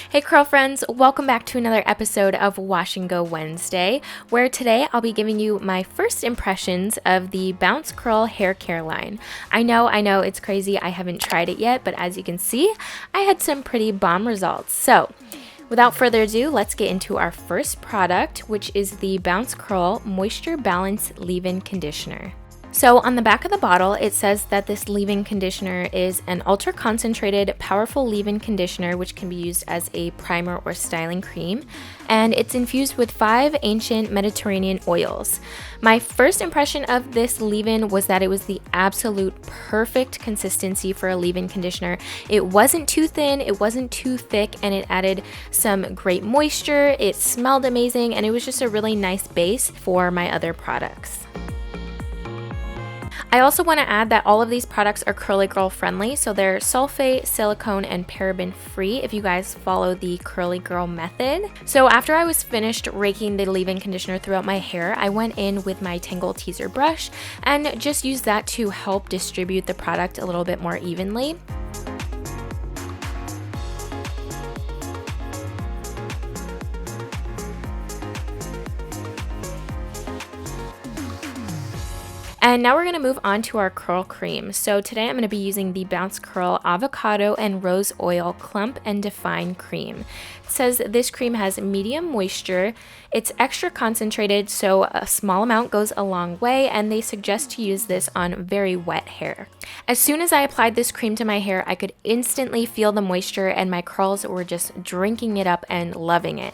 Hey curl friends, welcome back to another episode of Wash and Go Wednesday, where today I'll be giving you my first impressions of the Bounce Curl hair care line. I know it's crazy, I haven't tried it yet, but as you can see, I had some pretty bomb results. So without further ado, let's get into our first product, which is the Bounce Curl Moisture Balance Leave-In Conditioner. So on the back of the bottle, it says that this leave-in conditioner is an ultra-concentrated, powerful leave-in conditioner which can be used as a primer or styling cream, and it's infused with 5 ancient Mediterranean oils. My first impression of this leave-in was that it was the absolute perfect consistency for a leave-in conditioner. It wasn't too thin, it wasn't too thick, and it added some great moisture, it smelled amazing, and it was just a really nice base for my other products. I also want to add that all of these products are Curly Girl friendly, so they're sulfate, silicone, and paraben free if you guys follow the Curly Girl method. So after I was finished raking the leave-in conditioner throughout my hair, I went in with my Tangle Teezer brush and just used that to help distribute the product a little bit more evenly. And now we're going to move on to our curl cream. So today I'm going to be using the Bounce Curl Avocado and Rose Oil Clump and Define Cream. It says this cream has medium moisture, it's extra concentrated, so a small amount goes a long way, and they suggest to use this on very wet hair. As soon as I applied this cream to my hair, I could instantly feel the moisture and my curls were just drinking it up and loving it.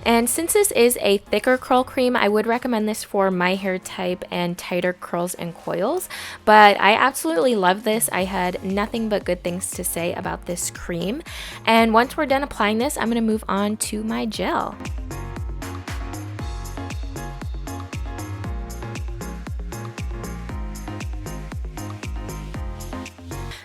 And since this is a thicker curl cream, I would recommend this for my hair type and tighter curls and coils, but I absolutely love this. I had nothing but good things to say about this cream. And once we're done applying this, I'm going to move on to my gel.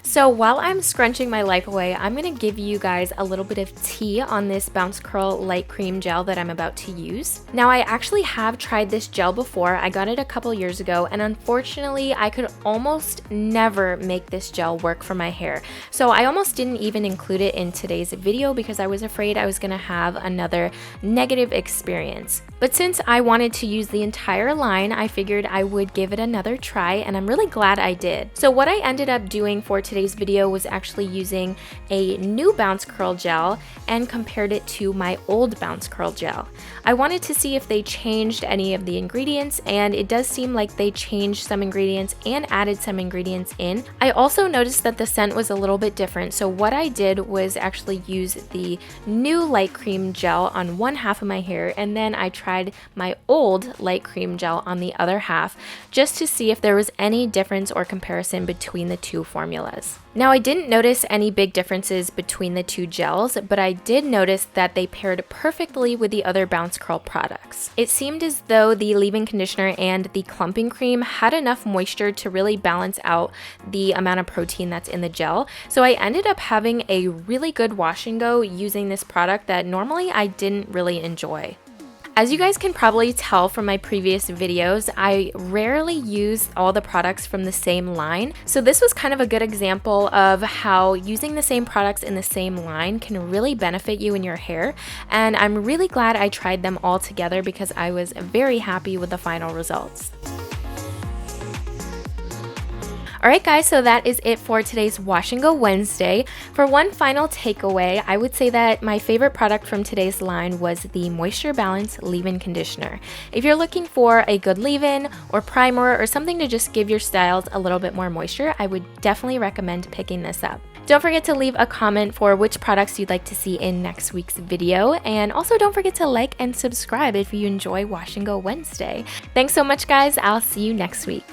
So while I'm scrunching my life away, I'm going to give you guys a little bit of tea on this Bounce Curl Light Cream Gel that I'm about to use. Now I actually have tried this gel before. I got it a couple years ago, and unfortunately I could almost never make this gel work for my hair. So I almost didn't even include it in today's video because I was afraid I was going to have another negative experience. But since I wanted to use the entire line, I figured I would give it another try, and I'm really glad I did. So what I ended up doing for today's video was actually using a new Bounce Curl gel and compared it to my old Bounce Curl gel. I wanted to see if they changed any of the ingredients, and it does seem like they changed some ingredients and added some ingredients in. I also noticed that the scent was a little bit different, so what I did was actually use the new light cream gel on one half of my hair, and then I tried my old light cream gel on the other half just to see if there was any difference or comparison between the two formulas. Now I didn't notice any big differences between the two gels, but I did notice that they paired perfectly with the other Bounce Curl products. It seemed as though the leave-in conditioner and the clumping cream had enough moisture to really balance out the amount of protein that's in the gel. So I ended up having a really good wash and go using this product that normally I didn't really enjoy. As you guys can probably tell from my previous videos, I rarely use all the products from the same line. So this was kind of a good example of how using the same products in the same line can really benefit you in your hair. And I'm really glad I tried them all together because I was very happy with the final results. Alright guys, so that is it for today's Wash and Go Wednesday. For one final takeaway, I would say that my favorite product from today's line was the Moisture Balance Leave-In Conditioner. If you're looking for a good leave-in or primer or something to just give your styles a little bit more moisture, I would definitely recommend picking this up. Don't forget to leave a comment for which products you'd like to see in next week's video, and also don't forget to like and subscribe if you enjoy Wash and Go Wednesday. Thanks so much guys, I'll see you next week.